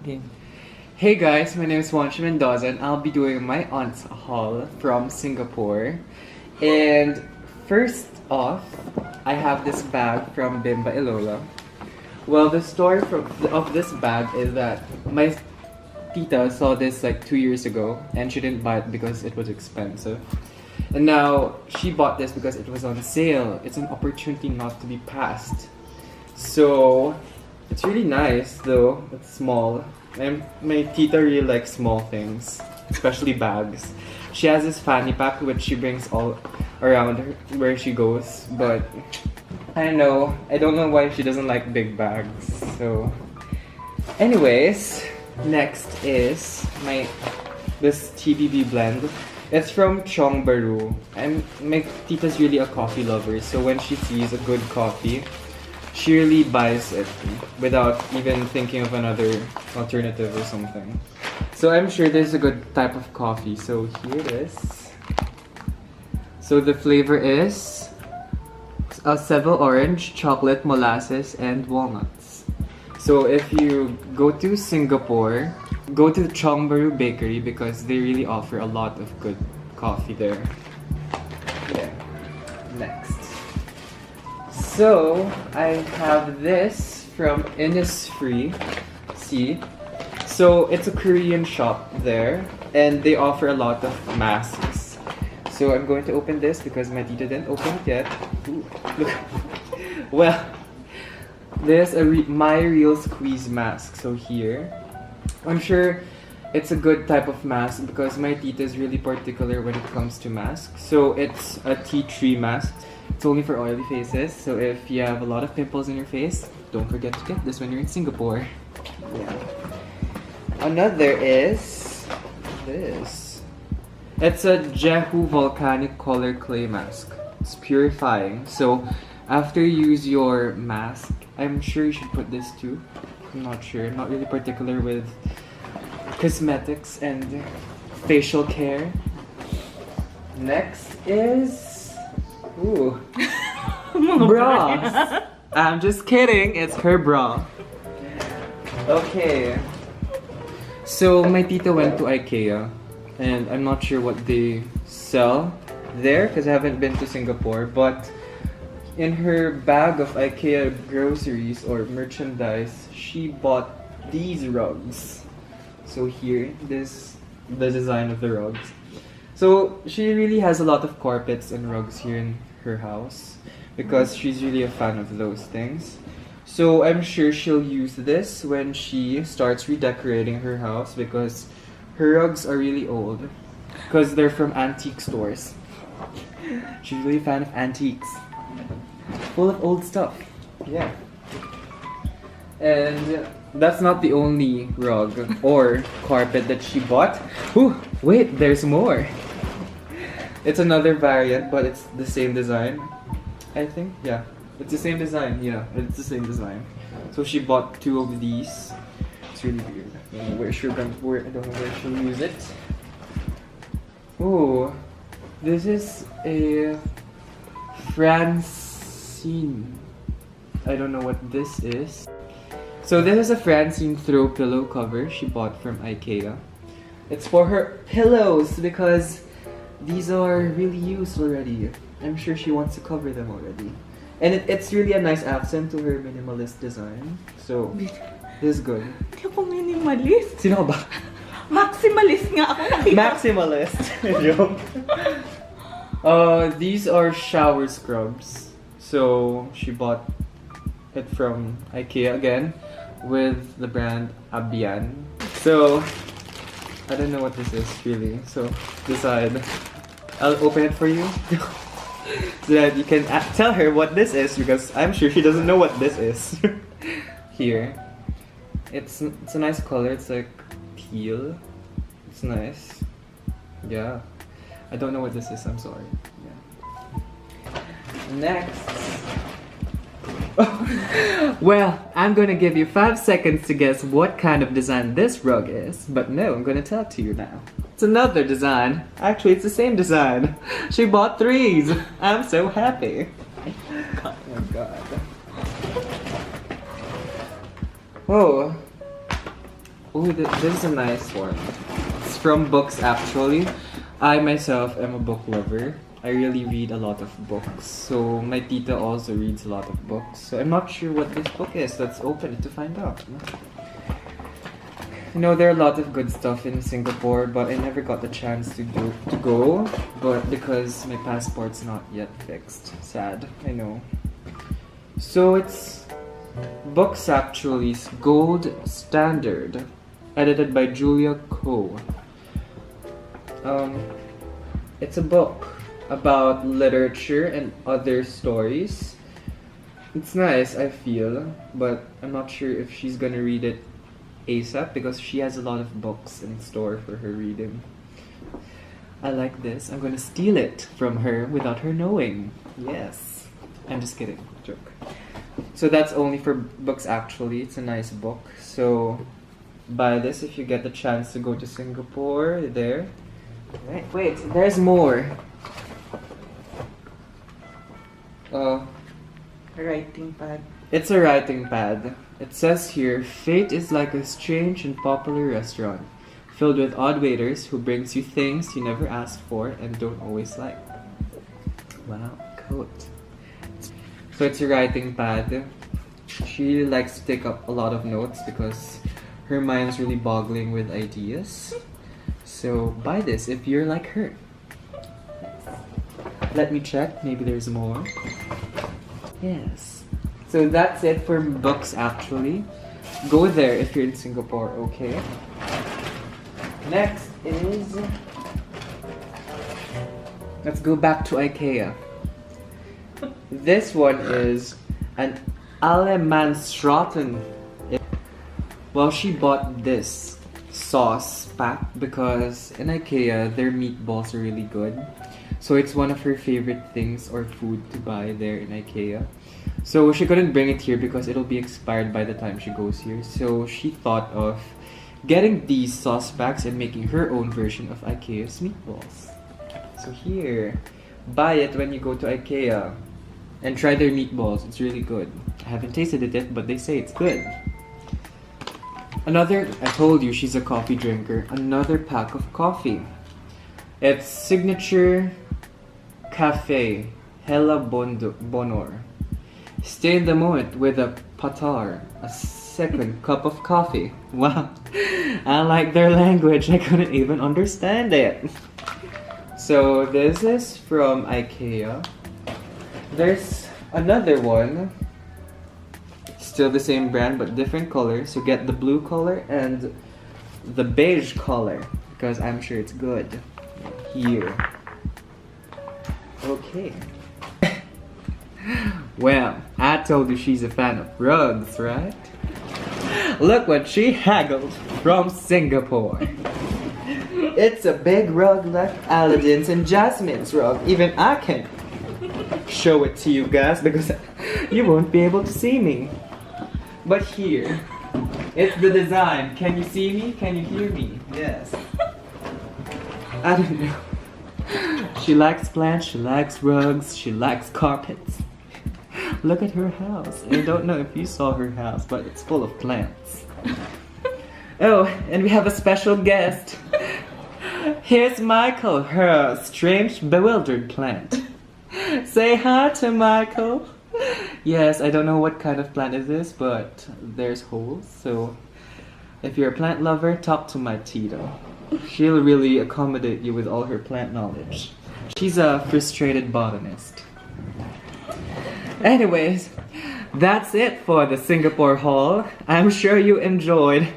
Okay. Hey guys, my name is Juancho Mendoza and I'll be doing my aunt's haul from Singapore. And first off, I have this bag from Bimba y Lola. Well, the story of this bag is that my tita saw this like 2 years ago and she didn't buy it because it was expensive. And now she bought this because it was on sale. It's an opportunity not to be passed. So it's really nice though. It's small. And my tita really likes small things, especially bags. She has this fanny pack which she brings all around her where she goes, but I don't know why she doesn't like big bags. So anyways, next is this TBB blend. It's from TIONG BAHRU. And my tita's really a coffee lover, so when she sees a good coffee, she really buys it without even thinking of another alternative or something. So I'm sure there's a good type of coffee. So here it is. So the flavor is Seville orange, chocolate, molasses, and walnuts. So if you go to Singapore, go to the TIONG BAHRU bakery because they really offer a lot of good coffee there. Yeah. Next. So I have this from Innisfree. See? So it's a Korean shop there and they offer a lot of masks. So I'm going to open this because my tita didn't open it yet. Ooh, look. Well, there's a My Real Squeeze mask. So here, I'm sure it's a good type of mask because my tita is really particular when it comes to masks. So it's a tea tree mask. It's only for oily faces, so if you have a lot of pimples in your face, don't forget to get this when you're in Singapore. Yeah. Another is this. It's a Jehu Volcanic Color Clay Mask. It's purifying. So after you use your mask, I'm sure you should put this too. I'm not sure. I'm not really particular with cosmetics and facial care. Next is ooh, bras. I'm just kidding, it's her bra. Okay. So my tita went to IKEA and I'm not sure what they sell there because I haven't been to Singapore, but in her bag of IKEA groceries or merchandise, she bought these rugs. So here, the design of the rugs. So she really has a lot of carpets and rugs here in her house because she's really a fan of those things. So I'm sure she'll use this when she starts redecorating her house because her rugs are really old because they're from antique stores. She's really a fan of antiques. Full of old stuff. Yeah. And that's not the only rug or carpet that she bought. Ooh, wait, there's more. It's another variant, but it's the same design. I think, yeah. It's the same design, yeah. It's the same design. So she bought 2 of these. It's really weird. I don't know where she'll use it. Oh, this is a Francine. I don't know what this is. So this is a Francine throw pillow cover she bought from IKEA. It's for her pillows because these are really used already. I'm sure she wants to cover them already. And it's really a nice accent to her minimalist design. So, this is good. Hindi ako minimalist. Sino ka ba? Maximalist nga ako. Maximalist. Joke. These are shower scrubs. So, she bought it from IKEA again with the brand Abian. So, I don't know what this is really, so decide. I'll open it for you so that you can tell her what this is because I'm sure she doesn't know what this is. Here. It's a nice color, it's like teal. It's nice. Yeah. I don't know what this is, I'm sorry. Yeah. Next. Well, I'm gonna give you 5 seconds to guess what kind of design this rug is, but no, I'm gonna tell it to you now. It's another design. Actually, it's the same design. She bought 3s. I'm so happy. Oh my god. Oh. Oh, this is a nice one. It's from books actually. I myself am a book lover. I really read a lot of books. So my tita also reads a lot of books. So I'm not sure what this book is. Let's open it to find out. You know, there are a lot of good stuff in Singapore, but I never got the chance to go. But because my passport's not yet fixed. Sad, I know. So it's books actually. Gold Standard. Edited by Julia Ko. It's a book about literature and other stories. It's nice, I feel, but I'm not sure if she's gonna read it ASAP because she has a lot of books in store for her reading. I like this. I'm gonna steal it from her without her knowing. Yes. I'm just kidding. Joke. So that's only for books actually. It's a nice book. So buy this if you get the chance to go to Singapore. There. Wait, there's more. Writing pad. It's a writing pad. It says here, fate is like a strange and popular restaurant, filled with odd waiters who brings you things you never asked for and don't always like. Wow, quote. So it's a writing pad. She likes to take up a lot of notes because her mind's really boggling with ideas. So buy this if you're like her. Let me check, maybe there's more. Yes. So that's it for books actually. Go there if you're in Singapore, okay? Next is... let's go back to IKEA. This one is an Allemannstraten. Well, she bought this sauce pack because in IKEA their meatballs are really good. So it's one of her favorite things or food to buy there in IKEA. So she couldn't bring it here because it'll be expired by the time she goes here. So she thought of getting these sauce packs and making her own version of IKEA's meatballs. So here, buy it when you go to IKEA and try their meatballs. It's really good. I haven't tasted it yet, but they say it's good. Another, I told you she's a coffee drinker. Another pack of coffee. It's Signature Cafe Hella Bonor. Stay in the moment with a patar, a second cup of coffee. Wow, I like their language. I couldn't even understand it. So this is from IKEA. There's another one. Still the same brand but different color. So get the blue color and the beige color because I'm sure it's good. Here. Okay. Well, I told you she's a fan of rugs, right? Look what she haggled from Singapore. It's a big rug like Aladdin's and Jasmine's rug. Even I can show it to you guys because you won't be able to see me. But here, it's the design. Can you see me? Can you hear me? Yes. I don't know. She likes plants, she likes rugs, she likes carpets. Look at her house. I don't know if you saw her house, but it's full of plants. Oh, and we have a special guest. Here's Michael, her strange, bewildered plant. Say hi to Michael. Yes, I don't know what kind of plant it is, but there's holes. So if you're a plant lover, talk to my Tito. She'll really accommodate you with all her plant knowledge. She's a frustrated botanist. Anyways, that's it for the Singapore haul. I'm sure you enjoyed.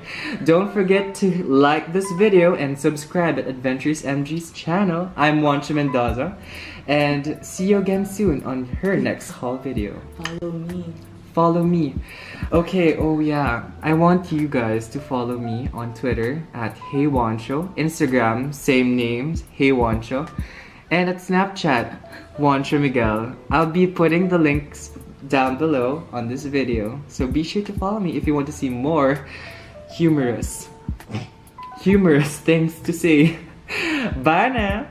Don't forget to like this video and subscribe at Adventures MG's channel. I'm Juancho Mendoza. And see you again soon on her next haul video. Follow me. Follow me. Okay, oh yeah. I want you guys to follow me on Twitter at heyyjuancho, Instagram, same names, heyyjuancho, and at Snapchat, Juancho Miguel. I'll be putting the links down below on this video. So be sure to follow me if you want to see more humorous things to see. Bye now.